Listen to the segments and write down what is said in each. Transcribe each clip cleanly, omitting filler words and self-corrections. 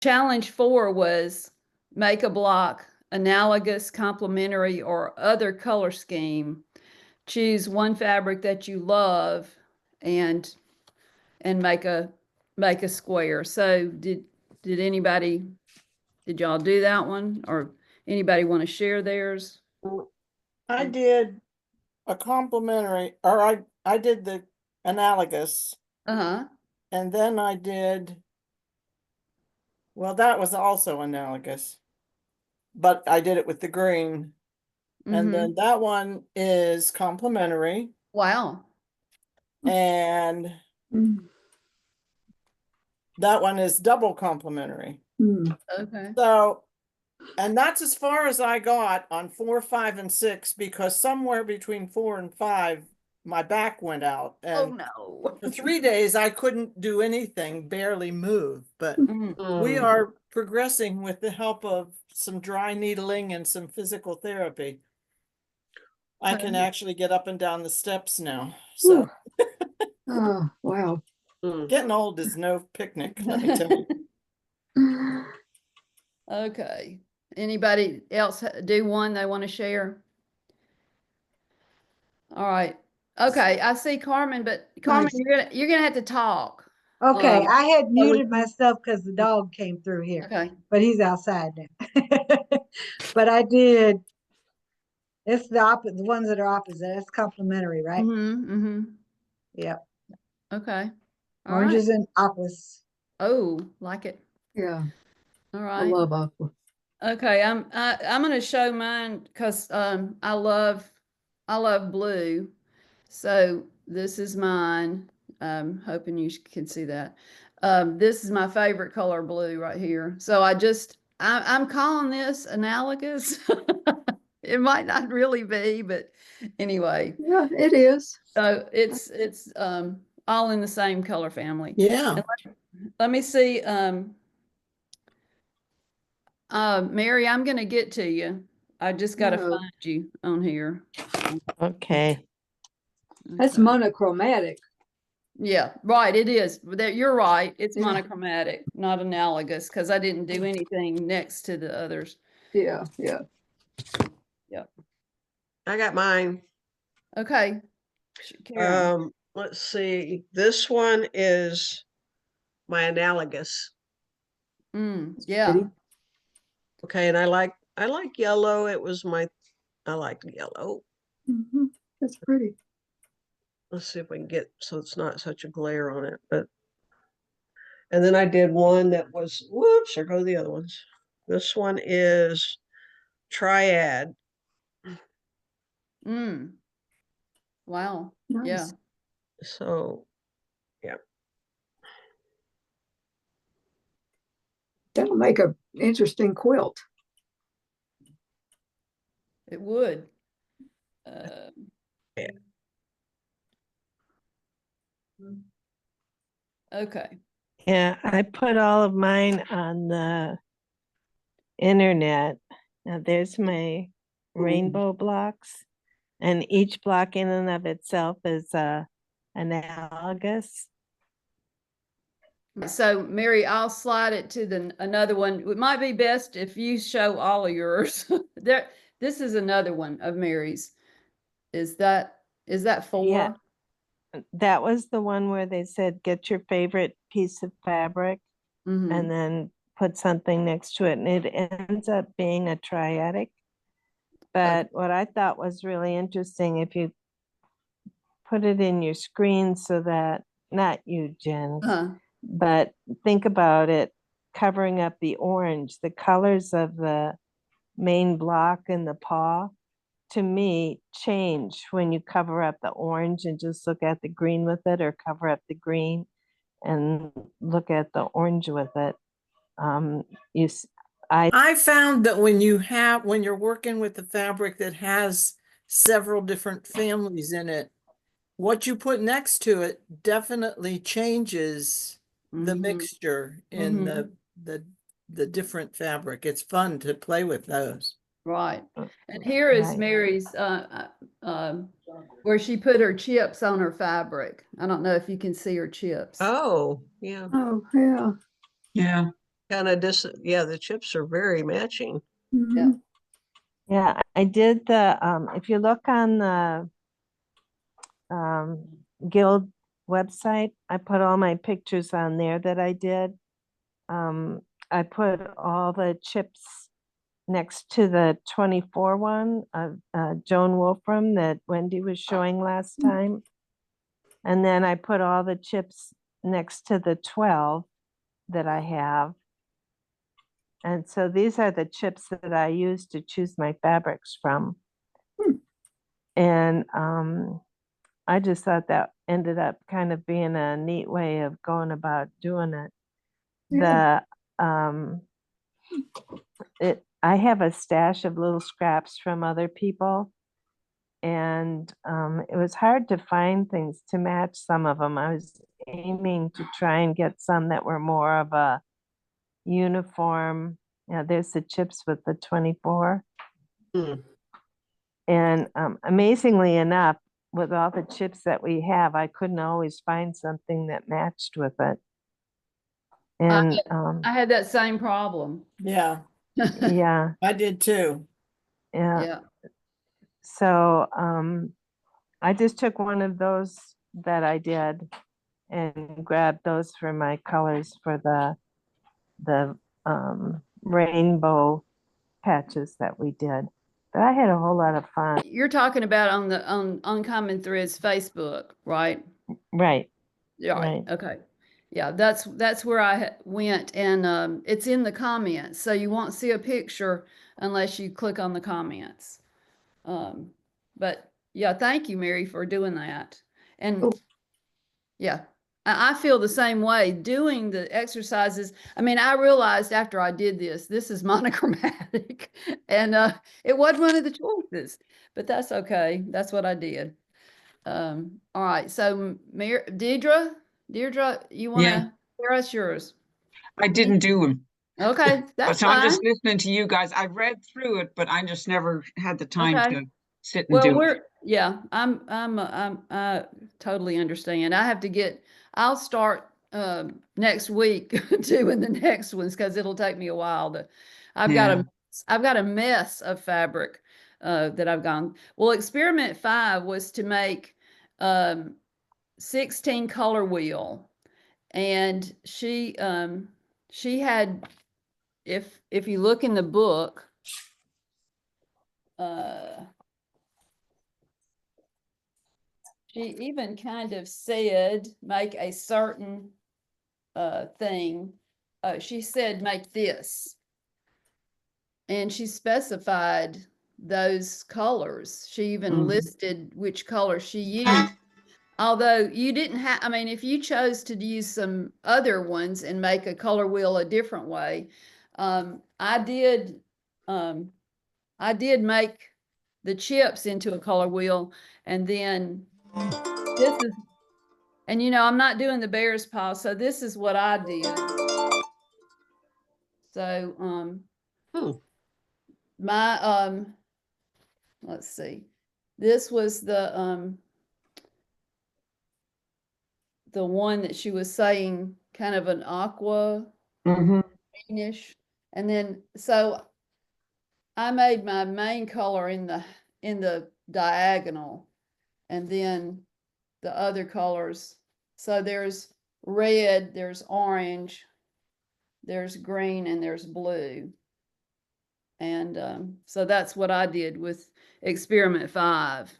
challenge 4 was make a block analogous, complementary, or other color scheme. Choose one fabric that you love and make a square. So did y'all do that one, or anybody want to share theirs? I did a complimentary, or I did the analogous, Uh-huh. and then I did, well, that was also analogous, but I did it with the green. And then that one is complimentary, Wow. and that one is double complimentary. Okay. So, and that's as far as I got on 4, 5, and 6, because somewhere between 4 and 5, my back went out. Oh And no. for 3 days, I couldn't do anything, barely move. But Mm. we are progressing with the help of some dry needling and some physical therapy. I can actually get up and down the steps now. So Oh, wow. getting old is no picnic, let me tell you. Okay. Anybody else do one they want to share? All right. Okay, I see Carmen, but Carmen, Nice. you're gonna have to talk. Okay, I had muted myself because the dog came through here. Okay. But he's outside now. But I did. It's the ones that are opposite. It's complementary, right? Yep. Okay. All Oranges right. and opposites. Oh, like it. Yeah. All right. I love aqua. Okay, I'm gonna show mine because I love blue. So this is mine. Hoping you can see that. This is my favorite color, blue, right here. So I'm calling this analogous. It might not really be, but anyway. Yeah, it is. So it's all in the same color family. Yeah. Let me see. Mary, I'm gonna get to you. I just gotta find you on here. Okay. That's Okay. monochromatic. Yeah, right. It is. You're right. It's monochromatic, not analogous, because I didn't do anything next to the others. Yeah. Yep. I got mine. Okay. Karen. Let's see. This one is my analogous. Yeah. Okay, and I like yellow. I like yellow. That's pretty. Let's see if we can get so it's not such a glare on it. And then I did one that was, whoops, there go the other ones. This one is triad. Wow. Nice. Yeah. So, yeah. That'll make an interesting quilt. It would. Yeah. Okay. Yeah, I put all of mine on the internet. Now there's my rainbow blocks, and each block in and of itself is analogous. So Mary, I'll slide it to another one. It might be best if you show all of yours. This is another one of Mary's. Is that 4? Yeah. That was the one where they said get your favorite piece of fabric and then put something next to it, and it ends up being a triadic. But what I thought was really interesting, if you put it in your screen so that, not you, Jen, but think about it covering up the orange, the colors of the main block and the paw, to me, change when you cover up the orange and just look at the green with it, or cover up the green and look at the orange with it. I found that when you're working with the fabric that has several different families in it, what you put next to it definitely changes the mixture in the different fabric. It's fun to play with those. Right. And here is Mary's where she put her chips on her fabric. I don't know if you can see her chips. Oh, yeah. Oh, yeah. Yeah. kind of yeah, the chips are very matching. Yeah. Yeah, I did the, if you look on the Guild website, I put all my pictures on there that I did. I put all the chips next to the 24 one of Joan Wolfram that Wendy was showing last time. And then I put all the chips next to the 12 that I have. And so these are the chips that I use to choose my fabrics from. And I just thought that ended up kind of being a neat way of going about doing it. Yeah. I have a stash of little scraps from other people, and it was hard to find things to match some of them. I was aiming to try and get some that were more of a uniform. Yeah, there's the chips with the 24. Hmm. And amazingly enough, with all the chips that we have, I couldn't always find something that matched with it. And I had that same problem. Yeah, yeah, I did too. yeah. Yeah. So I just took one of those that I did and grabbed those for my colors for the rainbow patches that we did. But I had a whole lot of fun. You're talking about on the Uncommon Threads Facebook, right? Right. Yeah. Right. Okay. Yeah, that's where I went, and it's in the comments, so you won't see a picture unless you click on the comments. But yeah, thank you, Mary, for doing that. And Oh. yeah, I feel the same way doing the exercises. I mean, I realized after I did this is monochromatic, and it wasn't one of the choices, but that's okay. That's what I did. All right, so Deirdre, you want Yeah, to share us yours? I didn't do them. Okay, that's So I'm fine. just listening to you guys. I read through it, but I just never had the time Okay. to sit and Well, do it. yeah, I totally understand. I'll start next week doing the next ones because it'll take me a while to, I've got Yeah. a, I've got a mess of fabric that I've gone. Well, experiment 5 was to make 16 color wheel, and she had, if you look in the book, she even kind of said, make a certain thing. She said, make this. And she specified those colors. She even listed which color she used. Although you didn't have, I mean, if you chose to use some other ones and make a color wheel a different way, I did make the chips into a color wheel, and then this is, and I'm not doing the bear's paw, so this is what I did. So Hmm. my let's see. This was the one that she was saying, kind of an aqua Mm-hmm. greenish. And then so I made my main color in the diagonal, and then the other colors. So there's red, there's orange, there's green, and there's blue. And so that's what I did with experiment 5.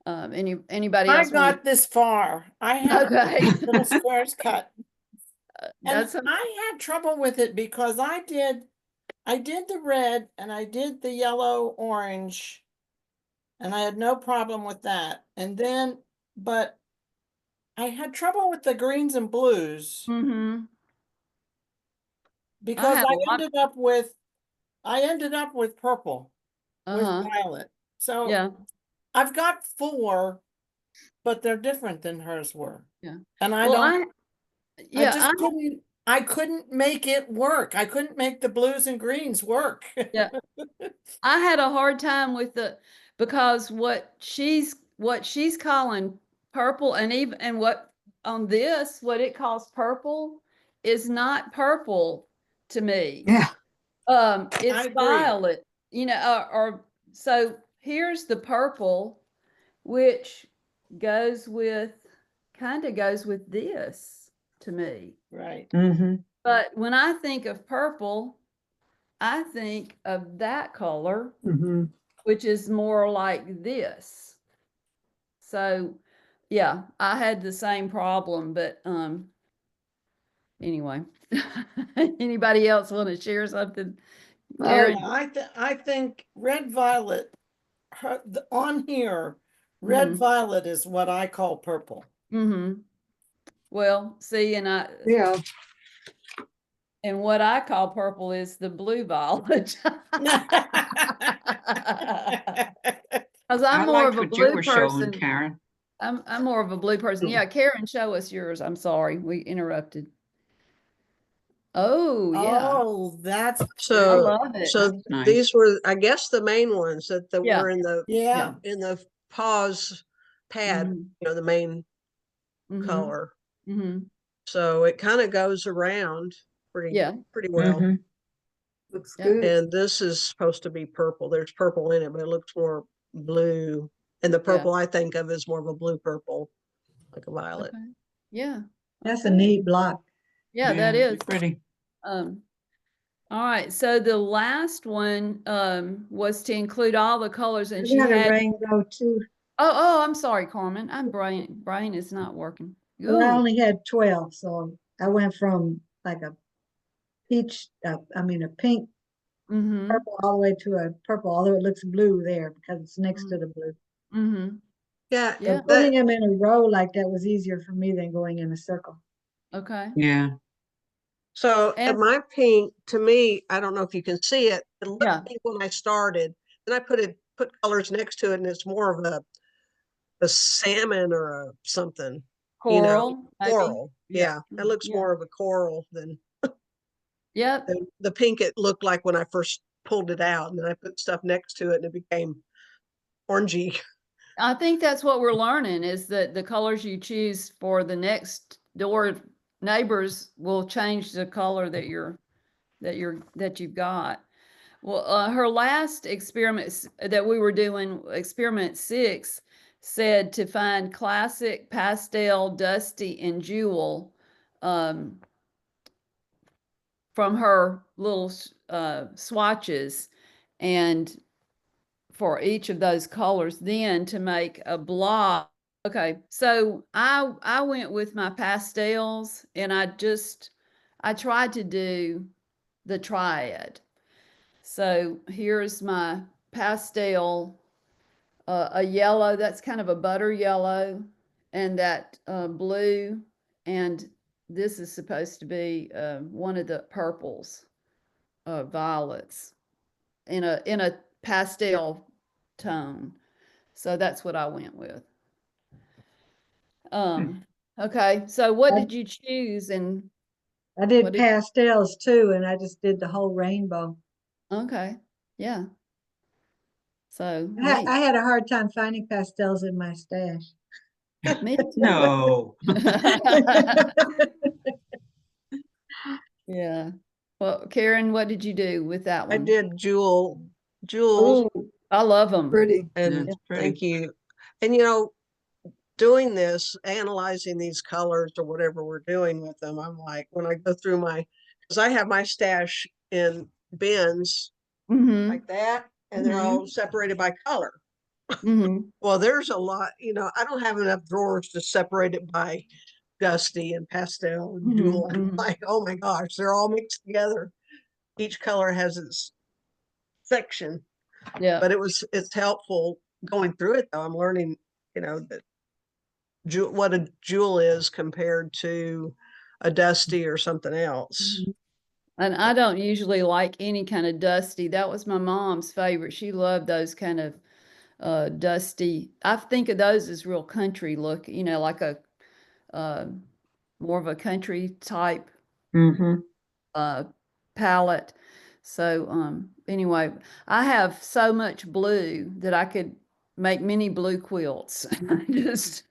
Anybody I else want got this far. I to? have Okay. little squares cut. And That's okay. I had trouble with it because I did the red and I did the yellow orange, and I had no problem with that. And then, but I had trouble with the greens and blues Mm-hmm. because have a lot. I ended up with purple with Uh-huh. violet. So Yeah. I've got 4, but they're different than hers were. Yeah. And I Well, don't, I yeah, just couldn't make it work. I couldn't make the blues and greens work. yeah. I had a hard time with because what she's calling purple, and even, and what on this, what it calls purple is not purple to me. Yeah. It's agree. violet, or so here's the purple, which kind of goes with this to me. Right. Mm-hmm. But when I think of purple, I think of that color, Mm-hmm. which is more like this. So, yeah, I had the same problem, but anyway. Anybody else want to share something? Karen? I think red violet, on here, red violet is what I call purple. Mm-hmm. Well, see, Yeah. and what I call purple is the blue violet. Because I I'm more of liked a what you blue were showing, person. Karen. I'm more of a blue person. Yeah, Karen, show us yours. I'm sorry, we interrupted. Oh, yeah. Oh, that's I So, love it. so Nice. these were, I guess, the main ones that Yeah. were in the yeah. pause pad, Mhm. the main Mhm. color. Mhm. So it kind of goes around Yeah. pretty well. Mhm. Looks Yeah. good. And this is supposed to be purple. There's purple in it, but it looks more blue. And the Yeah. purple I think of is more of a blue purple, like a violet. Okay. Yeah. That's a Okay. neat block. Yeah, that Yeah, is. pretty. All right. So the last one was to include all the colors, and We she got a had. rainbow too. Oh, I'm sorry, Carmen. Brain is not working. Well, I Ooh. only had 12, so I went from like a peach, a pink Mm-hmm. purple all the way to a purple, although it looks blue there because it's next to the blue. Mm-hmm. Yeah, Yeah. So putting them in a row like that was easier for me than going in a circle. Okay. Yeah. so And my pink, to me, I don't know if you can see it. It looked yeah. pink when I started. Then I put colors next to it, and it's more of a salmon or a something, Coral, maybe. coral. Yeah, it looks Yeah. more of a coral than Yep. the pink it looked like when I first pulled it out, and then I put stuff next to it, and it became orangey. I think that's what we're learning is that the colors you choose for the next door neighbors will change the color that you've got. Well, her last experiments that we were doing, experiment 6, said to find classic, pastel, dusty, and jewel from her little swatches, and for each of those colors, then to make a block. Okay, so I went with my pastels, and I tried to do the triad. So here's my pastel, a yellow, that's kind of a butter yellow, and that blue, and this is supposed to be one of the purples, violets, in a pastel tone. So that's what I went with. Okay, so what I, did you choose, and I did what did, pastels too, and I just did the whole rainbow. okay, yeah. So I neat. had a hard time finding pastels in my stash. Me too. No. Yeah. Well, Karen, what did you do with that I one? did jewels, I love them. Pretty. and That's thank pretty. you. And doing this, analyzing these colors or whatever we're doing with them, I'm like, when I go through because I have my stash in bins Mm-hmm. like that, and they're all separated by color. Mm-hmm. Well, there's a lot, I don't have enough drawers to separate it by dusty and pastel and jewel. I'm like, oh my gosh, they're all mixed together. Each color has its section, Yeah. but it's helpful going through it though. I'm learning, that what a jewel is compared to a dusty or something else. And I don't usually like any kind of dusty. That was my mom's favorite. She loved those kind of dusty. I think of those as real country look, like a uh, more of a country type Mm-hmm. palette. So anyway, I have so much blue that I could make many blue quilts. Just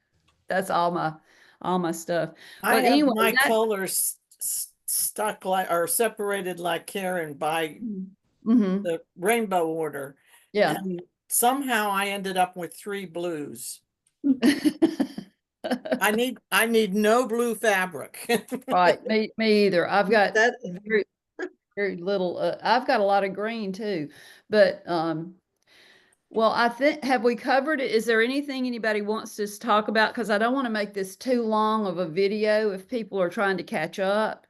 that's all my stuff. I But have anyway, my colors stuck like, or separated like Karen by Mm-hmm. the rainbow order. Yeah. And somehow I ended up with 3 blues. I need no blue fabric. Right, me either. I've got That, very, very little, I've got a lot of green too, but, well, I think, have we covered it? Is there anything anybody wants to talk about? Because I don't want to make this too long of a video if people are trying to catch up.